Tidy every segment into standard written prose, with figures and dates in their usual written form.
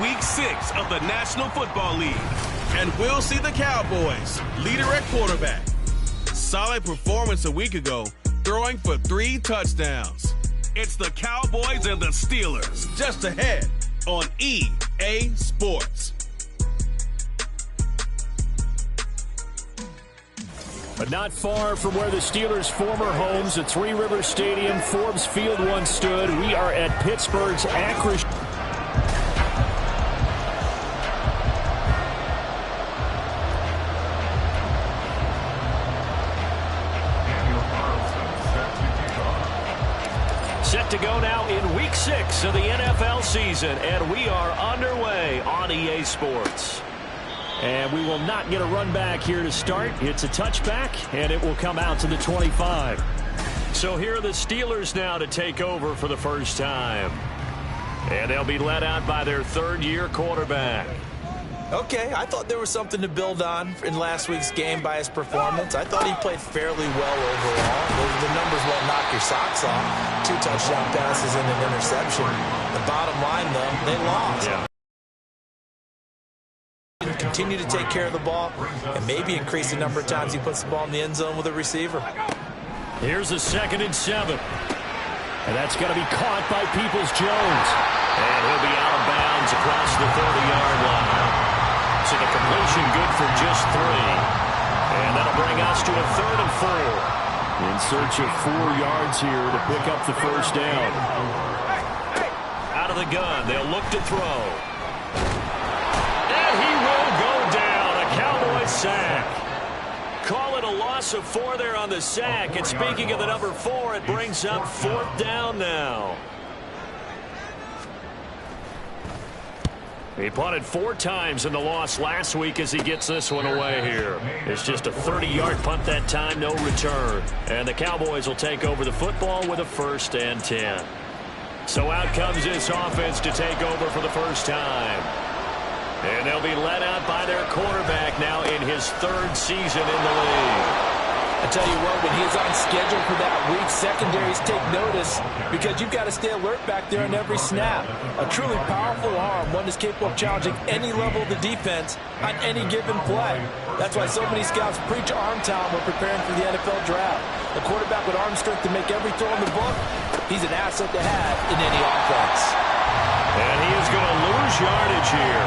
Week 6 of the National Football League. And we'll see the Cowboys, leader at quarterback. Solid performance a week ago, throwing for 3 touchdowns. It's the Cowboys and the Steelers, just ahead on EA Sports. But not far from where the Steelers' former homes at Three Rivers Stadium, Forbes Field once stood. We are at Pittsburgh's Acrisure. Set to go now in Week 6 of the NFL season, and we are underway on EA Sports. And we will not get a run back here to start. It's a touchback, and it will come out to the 25. So here are the Steelers now to take over for the first time. And they'll be led out by their third-year quarterback. Okay, I thought there was something to build on in last week's game by his performance. I thought he played fairly well overall. The numbers won't knock your socks off. 2 touchdown passes and an interception. The bottom line, though, they lost. Yeah. Continue to take care of the ball and maybe increase the number of times he puts the ball in the end zone with a receiver. Here's a 2nd and 7. And that's going to be caught by Peoples-Jones. And he'll be out of bounds across the 30-yard line. So the completion good for just 3. And that'll bring us to a 3rd and 4. In search of 4 yards here to pick up the first down. Out of the gun, they'll look to throw. And he will go down. A Cowboys sack. Call it a loss of 4 there on the sack. And speaking of the number 4, it brings up 4th down now. He punted 4 times in the loss last week as he gets this one away here. It's just a 30-yard punt that time, no return. And the Cowboys will take over the football with a 1st and 10. So out comes this offense to take over for the first time. And they'll be led out by their quarterback now in his 3rd season in the league. I tell you what, when he's on schedule for that week, secondaries take notice because you've got to stay alert back there on every snap. A truly powerful arm, one that's capable of challenging any level of the defense on any given play. That's why so many scouts preach arm talent when preparing for the NFL draft. A quarterback with arm strength to make every throw in the book, he's an asset to have in any offense. And he is going to lose yardage here.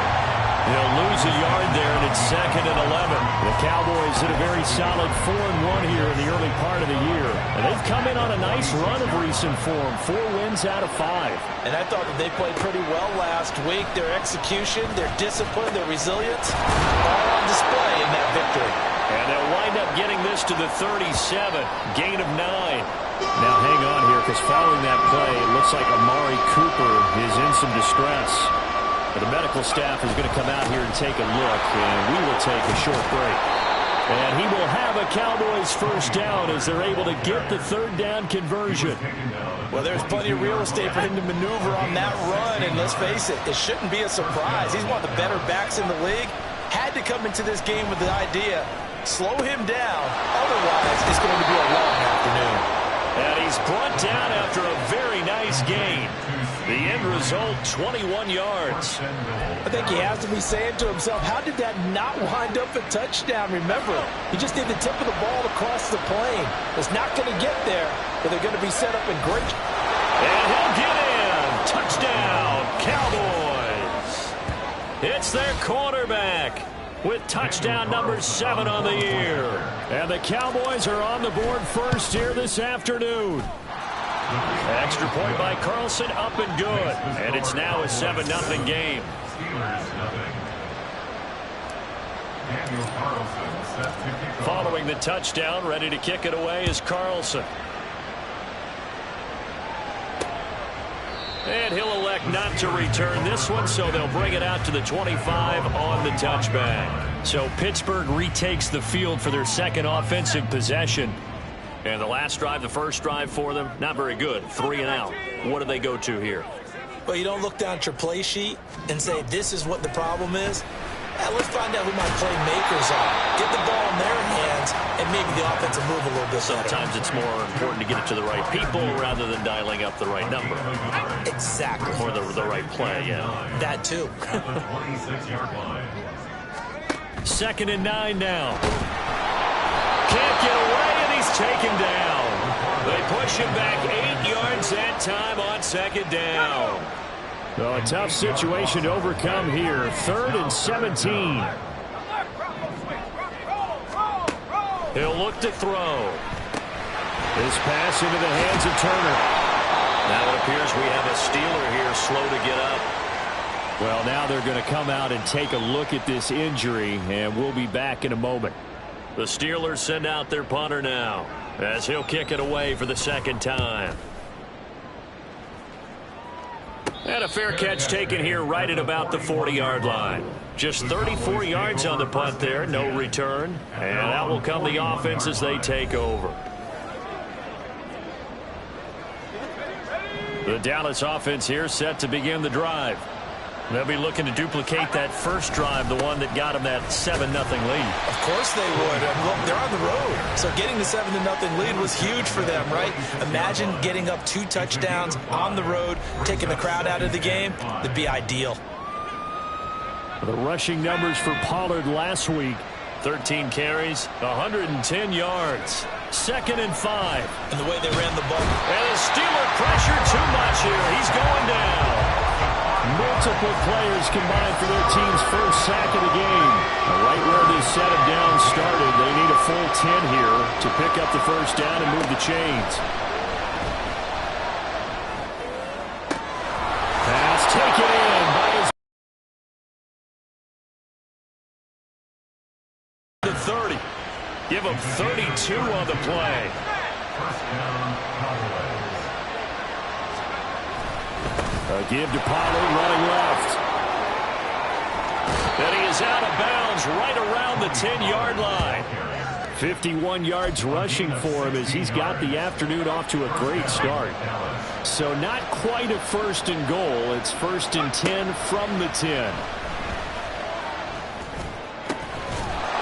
He'll lose a yard there, and it's 2nd and 11. The Cowboys did a very solid 4-1 here in the early part of the year. And they've come in on a nice run of recent form, 4 wins out of 5. And I thought that they played pretty well last week. Their execution, their discipline, their resilience, all on display in that victory. And they'll wind up getting this to the 37, gain of 9. Now hang on here, because following that play, it looks like Amari Cooper is in some distress. The medical staff is going to come out here and take a look, and we will take a short break. And he will have a Cowboys first down as they're able to get the 3rd down conversion. Well, there's plenty of real estate for him to maneuver on that run, and let's face it, it shouldn't be a surprise. He's one of the better backs in the league. Had to come into this game with the idea, slow him down, otherwise it's going to be a long afternoon. And he's brought down after a very nice gain. The end result, 21 yards. I think he has to be saying to himself, how did that not wind up a touchdown? Remember, he just did the tip of the ball across the plane. It's not going to get there, but they're going to be set up in great. And he'll get in. Touchdown, Cowboys. It's their quarterback with touchdown number 7 on the year. And the Cowboys are on the board first here this afternoon. Extra point by Carlson, up and good. And it's now a 7-0 game. Following the touchdown, ready to kick it away is Carlson. And he'll elect not to return this one, so they'll bring it out to the 25 on the touchback. So Pittsburgh retakes the field for their 2nd offensive possession. And the last drive, the first drive for them, not very good. 3 and out. What do they go to here? Well, you don't look down at your play sheet and say, this is what the problem is. Let's find out who my playmakers are. Get the ball in their hands defense and maybe the offense will move a little bit better. Sometimes it's more important to get it to the right people rather than dialing up the right number. Exactly. Or the right play, yeah. That too. 2nd and 9 now. Can't get away, and he's taken down. They push him back 8 yards that time on 2nd down. Well, a tough situation to overcome here. 3rd and 17. He'll look to throw. This pass into the hands of Turner. Now it appears we have a Steeler here slow to get up. Well, now they're going to come out and take a look at this injury, and we'll be back in a moment. The Steelers send out their punter now, as he'll kick it away for the 2nd time. And a fair catch taken here right at about the 40-yard line. Just 34 yards on the punt there, no return. And out will come the offense as they take over. The Dallas offense here set to begin the drive. They'll be looking to duplicate that first drive, the one that got them that 7-0 lead. Of course they would. Look, they're on the road. So getting the 7-0 lead was huge for them, right? Imagine getting up 2 touchdowns on the road, taking the crowd out of the game. That'd be ideal. The rushing numbers for Pollard last week. 13 carries, 110 yards. 2nd and 5. And the way they ran the ball. And the Steeler pressure too much here. He's going down. Multiple players combined for their team's first sack of the game. Right where this set of downs started, they need a full 10 here to pick up the first down and move the chains. Pass taken in by his... The 30. Give him 32 on the play. A give to Pollard running left. And he is out of bounds right around the 10-yard line. 51 yards rushing for him as he's got the afternoon off to a great start. So not quite a 1st and goal. It's 1st and 10 from the 10.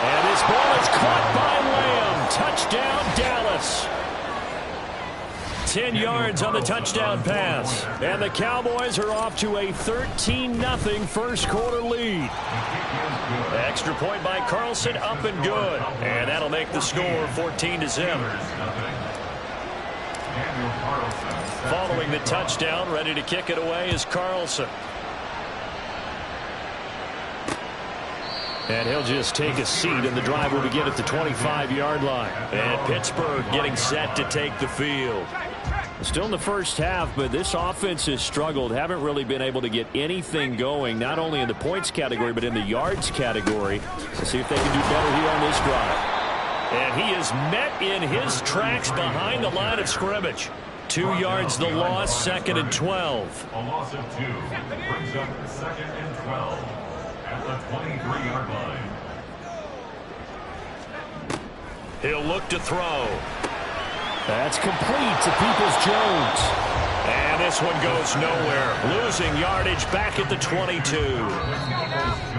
And this ball is caught by Lamb. Touchdown, Dallas. 10 yards on the touchdown pass. And the Cowboys are off to a 13-0 first quarter lead. Extra point by Carlson, up and good. And that'll make the score 14-0. Following the touchdown, ready to kick it away is Carlson. And he'll just take a seat, and the drive will begin at the 25-yard line. And Pittsburgh getting set to take the field. Still in the first half, but this offense has struggled. Haven't really been able to get anything going, not only in the points category, but in the yards category. Let's see if they can do better here on this drive. And he is met in his tracks behind the line of scrimmage. 2 yards the loss, 2nd and 12. A loss of 2 brings up 2nd and 12 at the 23-yard line. He'll look to throw. That's complete to Peoples-Jones. And this one goes nowhere. Losing yardage back at the 22.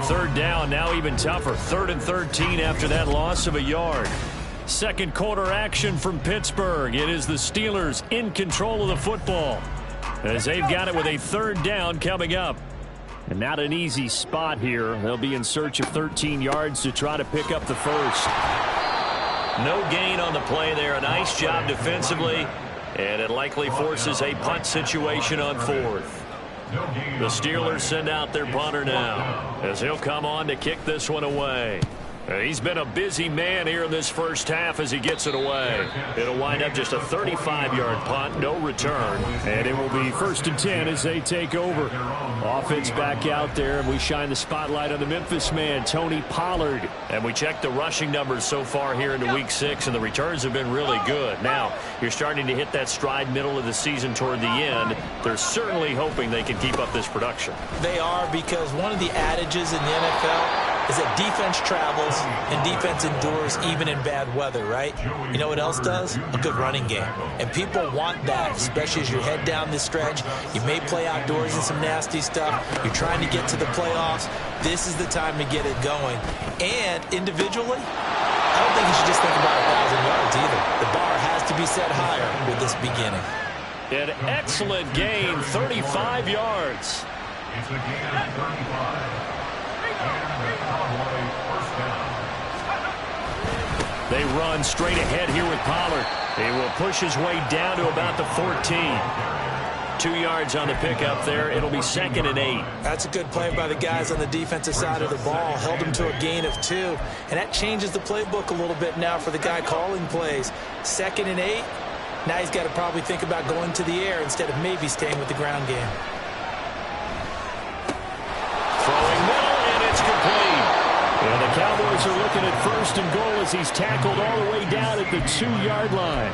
3rd down, now even tougher. 3rd and 13 after that loss of a yard. Second quarter action from Pittsburgh. It is the Steelers in control of the football, as they've got it with a 3rd down coming up. And not an easy spot here. They'll be in search of 13 yards to try to pick up the first. No gain on the play there. A nice job defensively. And it likely forces a punt situation on 4th. The Steelers send out their punter now, as he'll come on to kick this one away. He's been a busy man here in this first half as he gets it away. It'll wind up just a 35-yard punt, no return. And it will be 1st and 10 as they take over. Offense back out there, and we shine the spotlight on the Memphis man, Tony Pollard. And we check the rushing numbers so far here into Week 6, and the returns have been really good. Now, you're starting to hit that stride middle of the season toward the end. They're certainly hoping they can keep up this production. They are, because one of the adages in the NFL is that defense travels and defense endures even in bad weather, right? You know what else does? A good running game. And people want that, especially as you head down this stretch. You may play outdoors in some nasty stuff. You're trying to get to the playoffs. This is the time to get it going. And individually, I don't think you should just think about 1,000 yards either. The bar has to be set higher with this beginning. An excellent gain, 35 yards. It's a gain of 35. And the Cowboy first down. They run straight ahead here with Pollard. He will push his way down to about the 14. 2 yards on the pickup there. It'll be 2nd and 8. That's a good play by the guys on the defensive side of the ball. Held him to a gain of 2. And that changes the playbook a little bit now for the guy calling plays. 2nd and 8. Now he's got to probably think about going to the air instead of maybe staying with the ground game. Throwing middle, and it's complete. And the Cowboys are looking at 1st and goal as he's tackled all the way down at the 2-yard line.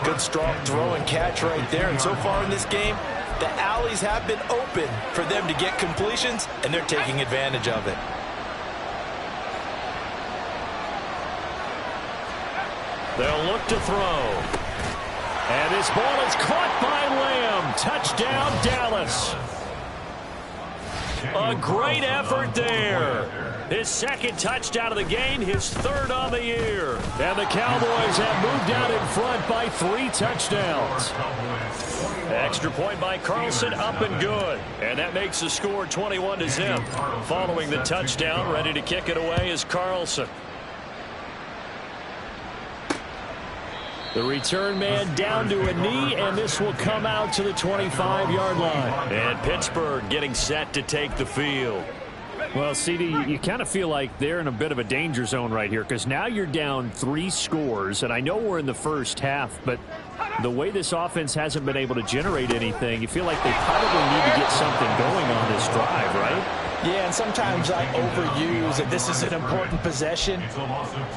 Good strong throw and catch right there. And so far in this game, the alleys have been open for them to get completions, and they're taking advantage of it. They'll look to throw. And this ball is caught by Lamb. Touchdown, Dallas. A great effort there. His 2nd touchdown of the game, his 3rd on the year. And the Cowboys have moved out in front by 3 touchdowns. Extra point by Carlson, up and good. And that makes the score 21-0. Following the touchdown, ready to kick it away is Carlson. The return man down to a knee, and this will come out to the 25-yard line. And Pittsburgh getting set to take the field. Well, CD, you kind of feel like they're in a bit of a danger zone right here because now you're down 3 scores, and I know we're in the first half, but the way this offense hasn't been able to generate anything, you feel like they probably need to get something going on this drive, right? Yeah, and sometimes I overuse that this is an important possession,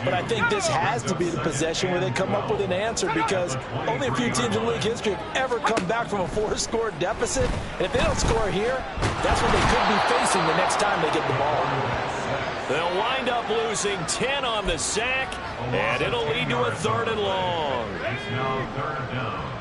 but I think this has to be the possession where they come up with an answer because only a few teams in league history have ever come back from a 4-score deficit, and if they don't score here, that's what they could be facing the next time they get the ball. They'll wind up losing 10 on the sack, and it'll lead to a 3rd and long. It's now 3rd down.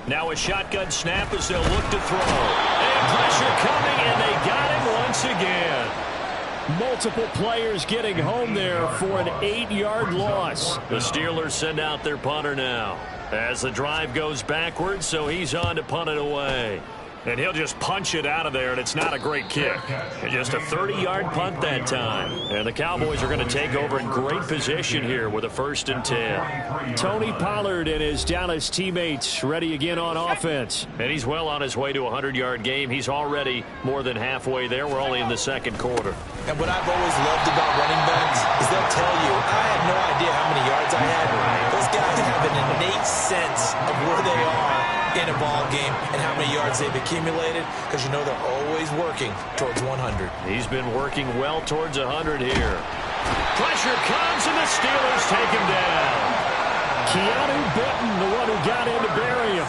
Now a shotgun snap as they'll look to throw. And pressure coming, and they got him once again. Multiple players getting home there for an 8-yard loss. The Steelers send out their punter now as the drive goes backwards, so he's on to punt it away. And he'll just punch it out of there, and it's not a great kick. Just a 30-yard punt that time. And the Cowboys are going to take over in great position here with a 1st and 10. Tony Pollard and his Dallas teammates ready again on offense. And he's well on his way to a 100-yard game. He's already more than halfway there. We're only in the 2nd quarter. And what I've always loved about running backs is they'll tell you, I had no idea how many yards I had. Those guys have an innate sense of where they are in a ball game and how many yards they've accumulated because you know they're always working towards 100. He's been working well towards 100 here. Pressure comes and the Steelers take him down. Keanu Benton, the one who got in to bury him.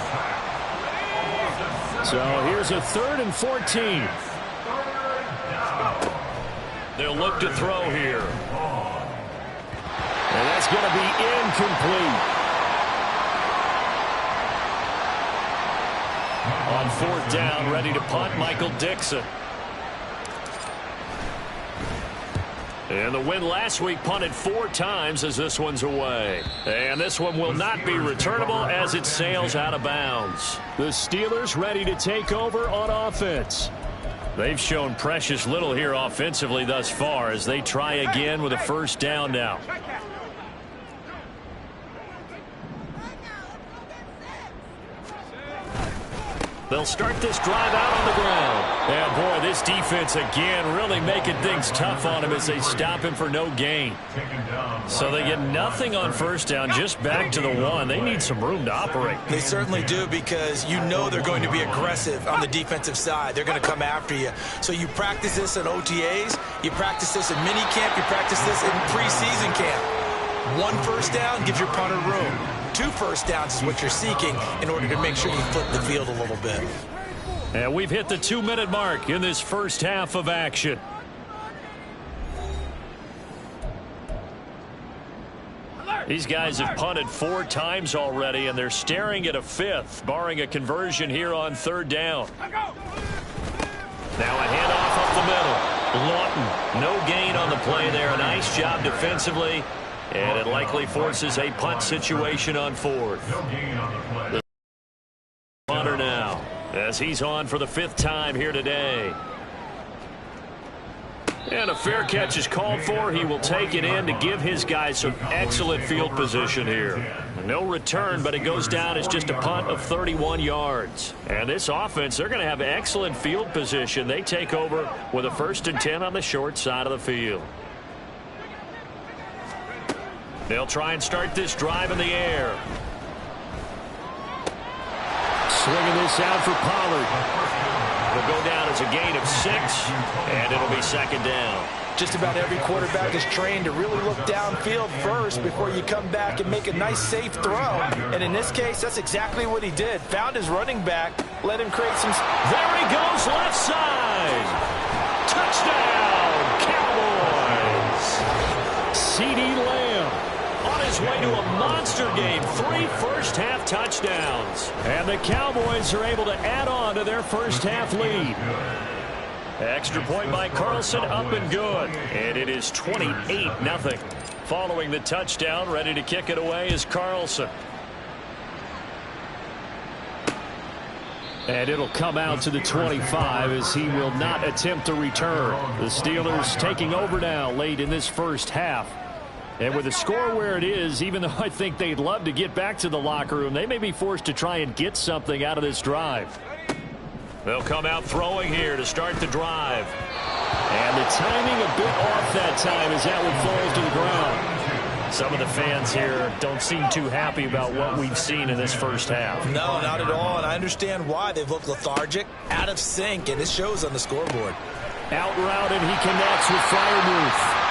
So here's a 3rd and 14. They'll look to throw here. And that's going to be incomplete. On 4th down, ready to punt, Michael Dixon. And the win last week punted 4 times as this one's away. And this one will not be returnable as it sails out of bounds. The Steelers ready to take over on offense. They've shown precious little here offensively thus far as they try again with a 1st down now. They'll start this drive out on the ground. And boy, this defense again really making things tough on him as they stop him for no gain. So they get nothing on 1st down, just back to the 1. They need some room to operate. They certainly do because you know they're going to be aggressive on the defensive side. They're going to come after you. So you practice this at OTAs, you practice this in mini camp, you practice this in preseason camp. 1 1st down gives your punter room. 2 1st downs is what you're seeking in order to make sure you flip the field a little bit. And we've hit the 2-minute mark in this first half of action. These guys have punted 4 times already, and they're staring at a 5th, barring a conversion here on 3rd down. Now a handoff up the middle. Lawton, no gain on the play there. A nice job defensively, and it likely forces a punt situation on fourth. The punter now, as he's on for the 5th time here today. And a fair catch is called for. He will take it in to give his guys some excellent field position here. No return, but it goes down as just a punt of 31 yards. And this offense, they're going to have excellent field position. They take over with a 1st and 10 on the short side of the field. They'll try and start this drive in the air. Swinging this out for Pollard. Will go down as a gain of 6, and it'll be 2nd down. Just about every quarterback is trained to really look downfield first before you come back and make a nice, safe throw. And in this case, that's exactly what he did. Found his running back, let him create some... There he goes, left side. Touchdown, Cowboys. CeeDee Lamb on his way to a monster game. 3 first-half touchdowns. And the Cowboys are able to add on to their first-half lead. Extra point by Carlson, up and good. And it is 28-0. Following the touchdown, ready to kick it away is Carlson. And it'll come out to the 25 as he will not attempt to return. The Steelers taking over now late in this first half. And with the score where it is, even though I think they'd love to get back to the locker room, they may be forced to try and get something out of this drive. They'll come out throwing here to start the drive. And the timing a bit off that time as that one falls to the ground. Some of the fans here don't seem too happy about what we've seen in this first half. No, not at all, and I understand why. They've looked lethargic, out of sync, and it shows on the scoreboard. Out route, and he connects with Freiermuth.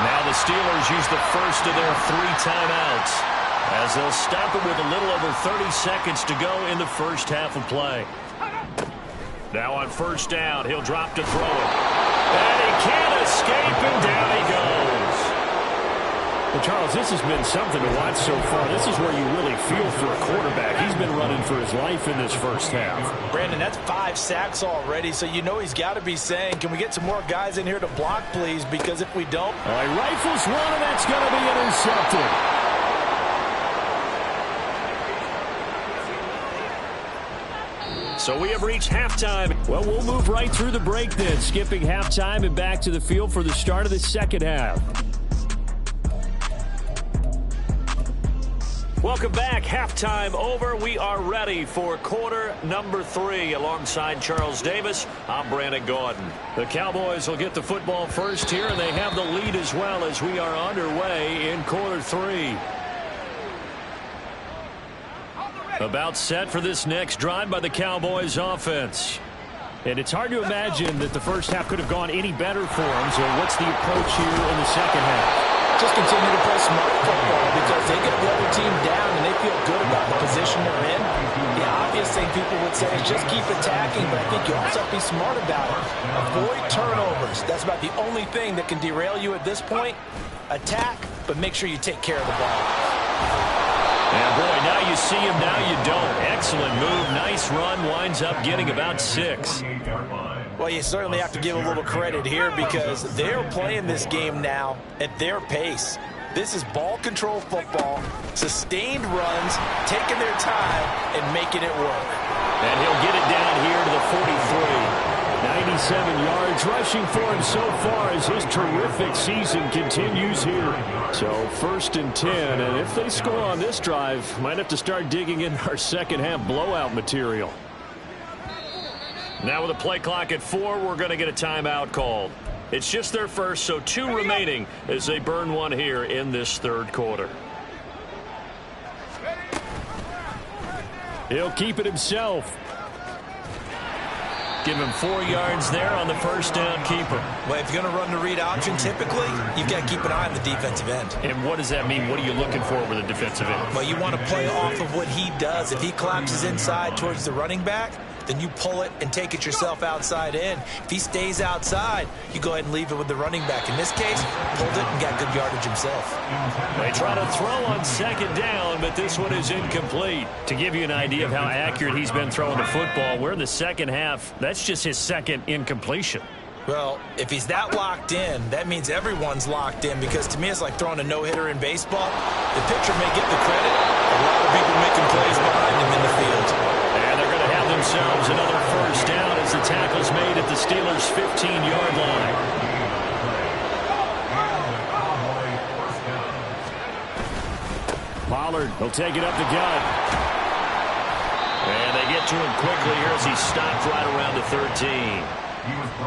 Now the Steelers use the first of their 3 timeouts as they'll stop it with a little over 30 seconds to go in the first half of play. Now on 1st down, he'll drop to throw it. And he can't escape, and down he goes. Well, Charles, this has been something to watch so far. This is where you really feel for a quarterback. He's been running for his life in this first half. Brandon, that's 5 sacks already, so you know he's got to be saying, can we get some more guys in here to block, please? Because if we don't... All right, rifles one, and that's going to be intercepted. So we have reached halftime. Well, we'll move right through the break then, skipping halftime and back to the field for the start of the second half. Welcome back. Halftime over. We are ready for quarter number 3. Alongside Charles Davis, I'm Brandon Gaudin. The Cowboys will get the football first here, and they have the lead as well as we are underway in quarter 3. About set for this next drive by the Cowboys offense. And it's hard to imagine that the first half could have gone any better for them. So what's the approach here in the second half? Just continue to play smart football because they get the other team down and they feel good about the position they're in. The obvious thing people would say is just keep attacking, but I think you also have to be smart about it. Avoid turnovers. That's about the only thing that can derail you at this point. Attack, but make sure you take care of the ball. And boy, now you see him, now you don't. Excellent move, nice run, winds up getting about 6. Well, you certainly have to give a little credit here because they're playing this game now at their pace. This is ball control football, sustained runs, taking their time, and making it work. And he'll get it down here to the 43. 97 yards rushing for him so far as his terrific season continues here. So 1st and 10, and if they score on this drive, might have to start digging in our second half blowout material. Now with a play clock at 4, we're going to get a timeout called. It's just their first, so 2 remaining as they burn one here in this 3rd quarter. He'll keep it himself. Give him 4 yards there on the 1st down keeper. Well, if you're going to run the read option, typically, you've got to keep an eye on the defensive end. And what does that mean? What are you looking for with a defensive end? Well, you want to play off of what he does. If he collapses inside towards the running back, then you pull it and take it yourself outside in. If he stays outside, you go ahead and leave it with the running back. In this case, pulled it and got good yardage himself. They try to throw on second down, but this one is incomplete. To give you an idea of how accurate he's been throwing the football, we're in the second half. That's just his second incompletion. Well, if he's that locked in, that means everyone's locked in, because to me it's like throwing a no-hitter in baseball. The pitcher may get the credit, a lot of people making plays behind him in the field. And they're going to have themselves another first down as the tackle's made at the Steelers' 15-yard line. Pollard will take it up the gut. And they get to him quickly here as he stopped right around the 13.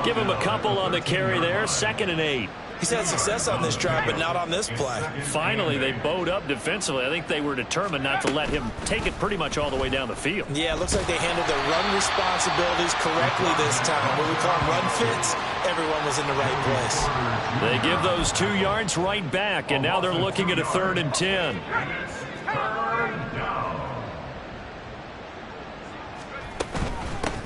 Give him a couple on the carry there, 2nd and 8. He's had success on this drive, but not on this play. Finally, they bowed up defensively. I think they were determined not to let him take it pretty much all the way down the field. Yeah, it looks like they handled their run responsibilities correctly this time. What we call run fits, everyone was in the right place. They give those 2 yards right back, and now they're looking at a 3rd and 10.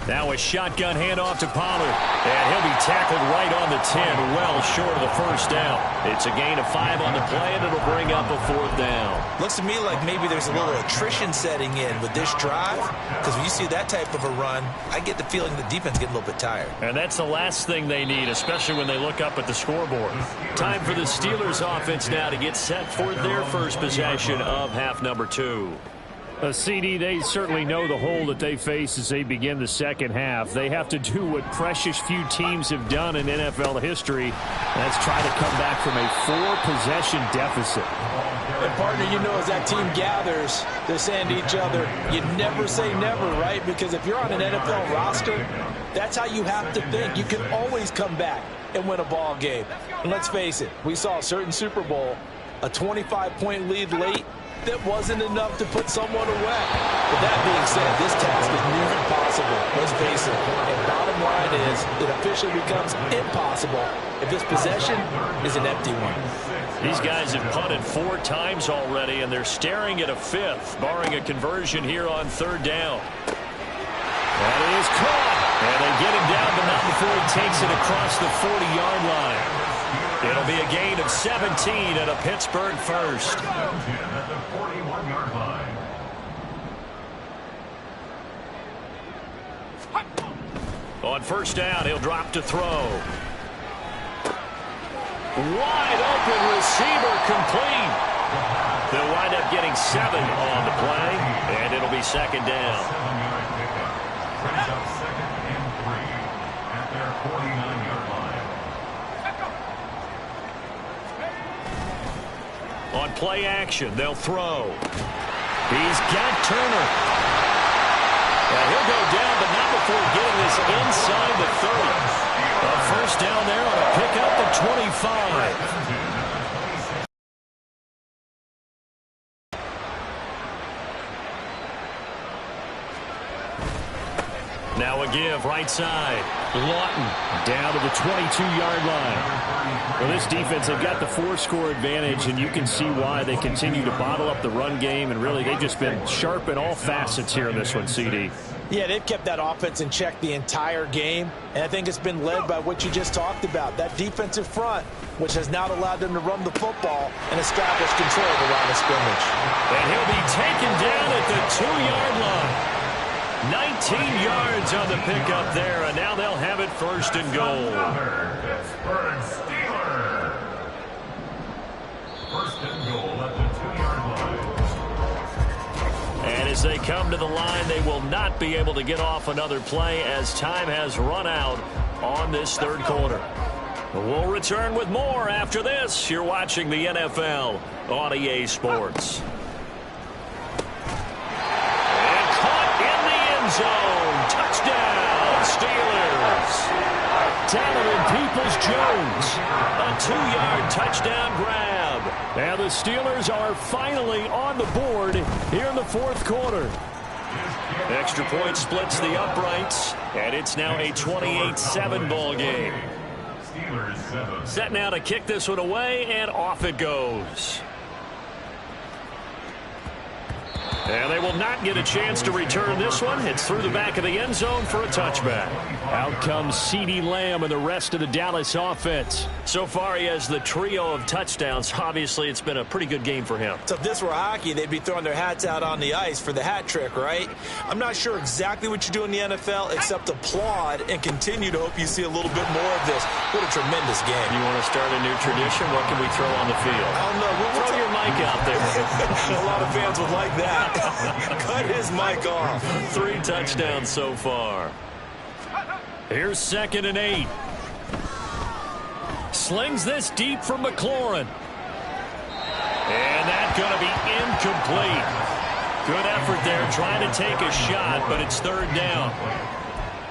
Now a shotgun handoff to Pollard, and he'll be tackled right on the 10, well short of the first down. It's a gain of 5 on the play, and it'll bring up a 4th down. Looks to me like maybe there's a little attrition setting in with this drive, because when you see that type of a run, I get the feeling the defense getting a little bit tired. And that's the last thing they need, especially when they look up at the scoreboard. Time for the Steelers offense now to get set for their first possession of half number 2. CD, they certainly know the hole that they face as they begin the second half. They have to do what precious few teams have done in NFL history. That's try to come back from a 4-possession deficit. And partner, you know, as that team gathers, they're saying to each other, you never say never, right? Because if you're on an NFL roster, that's how you have to think. You can always come back and win a ball game. And let's face it, we saw a certain Super Bowl, a 25-point lead late, that wasn't enough to put someone away. But that being said, this task is near impossible. Let's face it. And bottom line is, it officially becomes impossible if this possession is an empty one. These guys have punted 4 times already, and they're staring at a 5th, barring a conversion here on 3rd down. That is caught. And they get him down, but not before he takes it across the 40-yard line. It'll be a gain of 17 and a Pittsburgh first. On first down, he'll drop to throw. Wide open receiver complete. They'll wind up getting 7 on the play, and it'll be 2nd down. On play action, they'll throw. He's got Turner. And he'll go down, but not before getting this inside the 30. A first down there on a pickup of 25. Now a give right side. Lawton down to the 22-yard line. Well, this defense, they've got the 4-score advantage, and you can see why they continue to bottle up the run game, and really they've just been sharp in all facets here in this one, CD. Yeah, they've kept that offense in check the entire game, and I think it's been led by what you just talked about, that defensive front, which has now allowed them to run the football and establish control of the line of scrimmage. And he'll be taken down at the 2-yard line. 19 yards on the pickup there, and now they'll have it 1st and goal. Pittsburgh Steelers. 1st and goal at the 2-yard line. And as they come to the line, they will not be able to get off another play as time has run out on this 3rd quarter. We'll return with more after this. You're watching the NFL on EA Sports. Zone. Touchdown, Steelers. Donovan Peoples-Jones. A 2-yard touchdown grab. And the Steelers are finally on the board here in the 4th quarter. Extra point splits the uprights, and it's now a 28-7 ball game. Set now to kick this one away, and off it goes. And they will not get a chance to return this one. It's through the back of the end zone for a touchback. Out comes CeeDee Lamb and the rest of the Dallas offense. So far, he has the trio of touchdowns. Obviously, it's been a pretty good game for him. So if this were hockey, they'd be throwing their hats out on the ice for the hat trick, right? I'm not sure exactly what you do in the NFL except applaud and continue to hope you see a little bit more of this. What a tremendous game. You want to start a new tradition? What can we throw on the field? I don't know. We'll throw your mic out there. A lot of fans would like that. Cut his mic off. 3 touchdowns so far. Here's 2nd and 8. Slings this deep from McLaurin. And that's going to be incomplete. Good effort there trying to take a shot, but it's 3rd down.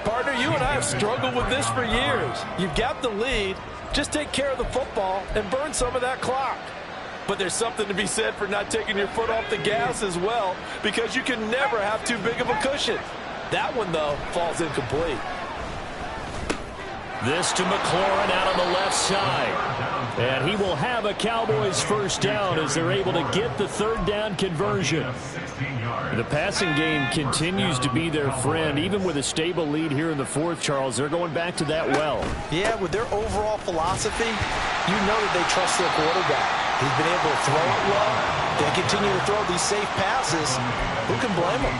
Partner, you and I have struggled with this for years. You've got the lead. Just take care of the football and burn some of that clock. But there's something to be said for not taking your foot off the gas as well, because you can never have too big of a cushion. That one, though, falls incomplete. This to McLaurin out on the left side. And he will have a Cowboys first down as they're able to get the 3rd down conversion. The passing game continues to be their friend. Even with a stable lead here in the 4th, Charles, they're going back to that well. Yeah, with their overall philosophy, you know that they trust their quarterback. He's been able to throw it well. They continue to throw these safe passes. Who can blame them?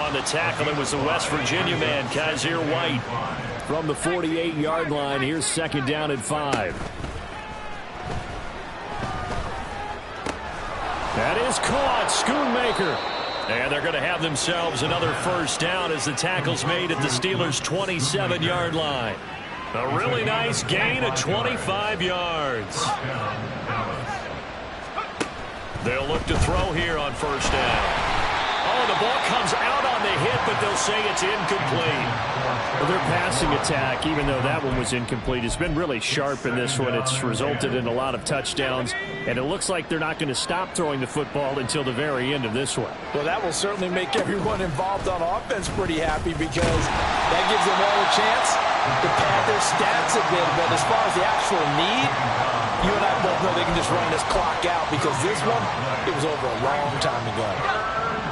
On the tackle, it was the West Virginia man, Kaiser White. From the 48-yard line, here's 2nd down and 5. That is caught. Schoonmaker. And they're going to have themselves another first down as the tackle's made at the Steelers' 27-yard line. A really nice gain of 25 yards. They'll look to throw here on first down. Oh, the ball comes out on the hit, but they'll say it's incomplete. Well, their passing attack, even though that one was incomplete, has been really sharp in this one. It's resulted in a lot of touchdowns, and it looks like they're not going to stop throwing the football until the very end of this one. Well, that will certainly make everyone involved on offense pretty happy, because that gives them all a chance to pad their stats a bit. But as far as the actual need, you and I both know they can just run this clock out, because this one, it was over a long time ago.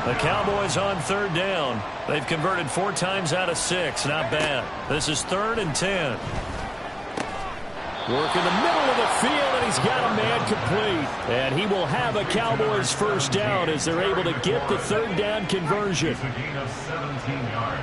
The Cowboys on 3rd down. They've converted 4 times out of 6. Not bad. This is 3rd and 10. Work in the middle of the field, and he's got a man complete. And he will have a Cowboys first down as they're able to get the 3rd down conversion. It's a gain of 17 yards.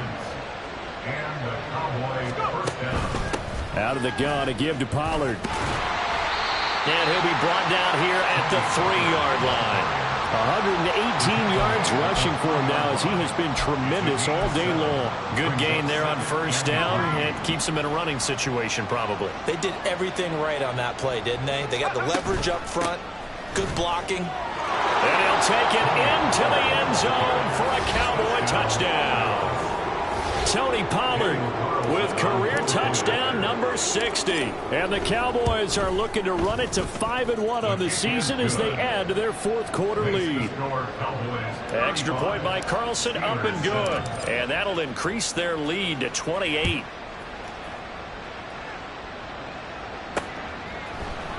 And the Cowboys first down. Out of the gun, a give to Pollard. And he'll be brought down here at the 3-yard line. 118 yards rushing for him now as he has been tremendous all day long. Good gain there on first down. It keeps him in a running situation probably. They did everything right on that play, didn't they? They got the leverage up front, good blocking. And he'll take it into the end zone for a Cowboy touchdown. Tony Pollard with career touchdown number 60. And the Cowboys are looking to run it to 5-1 on the season as they add to their 4th quarter lead. Extra point by Carlson, up and good. And that'll increase their lead to 28.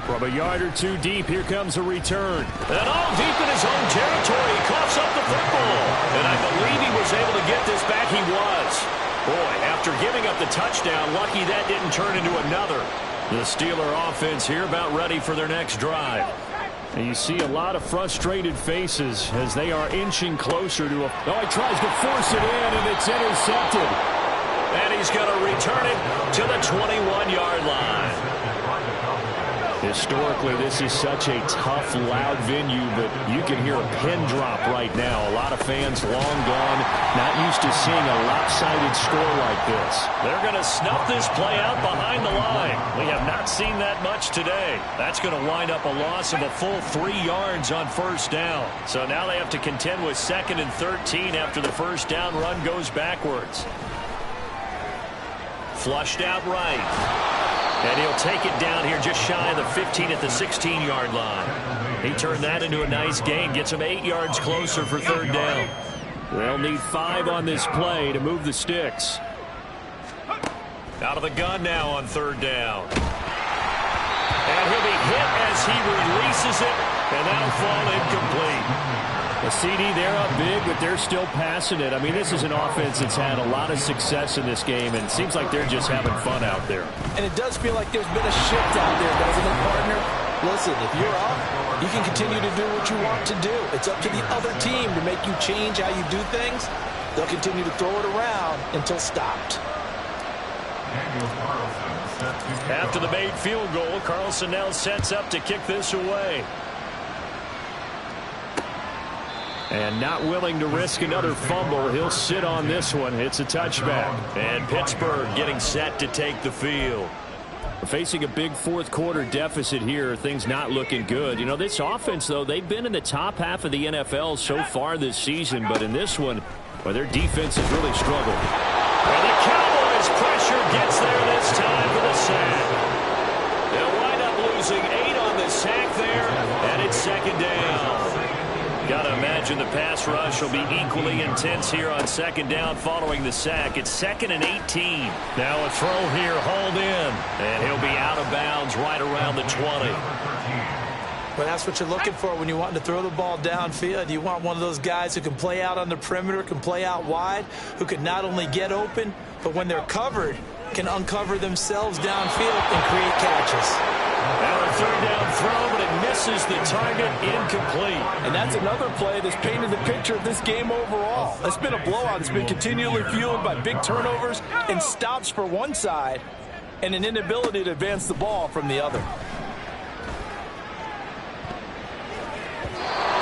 From a yard or 2 deep, here comes a return. And all deep in his own territory, he coughs up the football. And I believe he was able to get this back. He was. Boy, after giving up the touchdown, lucky that didn't turn into another. The Steeler offense here about ready for their next drive. And you see a lot of frustrated faces as they are inching closer to a... Oh, he tries to force it in, and it's intercepted. And he's going to return it to the 21-yard line. Historically, this is such a tough, loud venue, but you can hear a pin drop right now. A lot of fans long gone, not used to seeing a lopsided score like this. They're going to snuff this play out behind the line. We have not seen that much today. That's going to wind up a loss of a full 3 yards on first down. So now they have to contend with 2nd and 13 after the first down run goes backwards. Flushed out right. And he'll take it down here just shy of the 15 at the 16-yard line. He turned that into a nice gain, gets him 8 yards closer for 3rd down. They'll need 5 on this play to move the sticks. Out of the gun now on 3rd down. And he'll be hit as he releases it, and that'll fall incomplete. The CD, they're up big, but they're still passing it. I mean, this is an offense that's had a lot of success in this game, and it seems like they're just having fun out there. And it does feel like there's been a shift out there, doesn't it, partner? Listen, if you're up, you can continue to do what you want to do. It's up to the other team to make you change how you do things. They'll continue to throw it around until stopped. After the made field goal, Carlson now sets up to kick this away. And not willing to risk another fumble. He'll sit on this one. It's a touchback. And Pittsburgh getting set to take the field. We're facing a big fourth quarter deficit here. Things not looking good. You know, this offense, though, they've been in the top half of the NFL so far this season. But in this one, well, their defense has really struggled. And the Cowboys pressure gets there this time for the sack. They'll wind up losing 8 on the sack there. And it's second down. Got to imagine the pass rush will be equally intense here on second down following the sack. It's 2nd and 18. Now a throw here, hauled in. And he'll be out of bounds right around the 20. Well, that's what you're looking for when you want to throw the ball downfield. You want one of those guys who can play out on the perimeter, can play out wide, who can not only get open, but when they're covered, can uncover themselves downfield and create catches. Now a third down throw, but it misses the target, incomplete. And that's another play that's painted the picture of this game overall. It's been a blowout. It's been continually fueled by big turnovers and stops for one side and an inability to advance the ball from the other.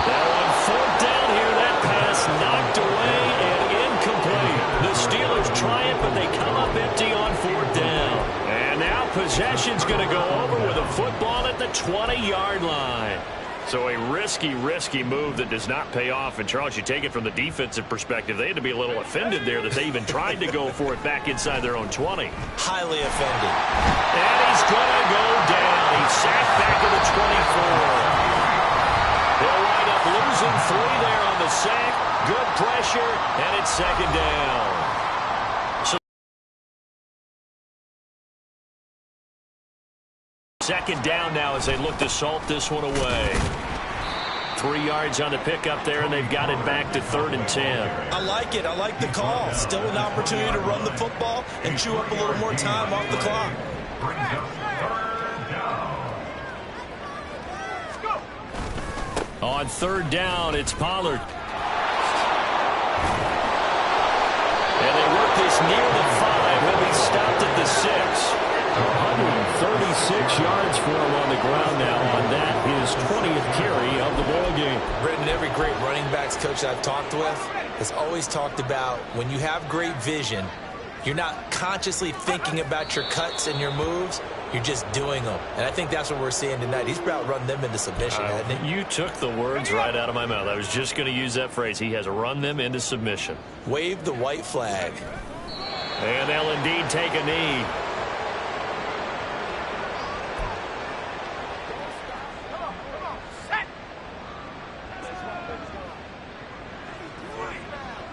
Now on fourth down here, that pass knocked away and incomplete. The Steelers try it, but they come up empty on fourth down. And now possession's going to go over with a football at the 20-yard line. So a risky move that does not pay off. And, Charles, you take it from the defensive perspective. They had to be a little offended there that they even tried to go for it back inside their own 20. Highly offended. And he's going to go down. He's sacked back at the 24. They'll wind up losing 3 there on the sack. Good pressure, and it's second down. Second down now as they look to salt this one away. 3 yards on the pickup there, and they've got it back to 3rd and 10. I like it. I like the call. Still an opportunity to run the football and chew up a little more time off the clock. On 3rd down, it's Pollard. And they work this near the 5. He'll be stopped at the 6. 136 yards for him on the ground now on that, his 20th carry of the ball game. Britton, every great running backs coach I've talked with has always talked about when you have great vision, you're not consciously thinking about your cuts and your moves. You're just doing them. And I think that's what we're seeing tonight. He's about run them into submission, hasn't he? You took the words right out of my mouth. I was just going to use that phrase. He has run them into submission. Wave the white flag. And they'll indeed take a knee.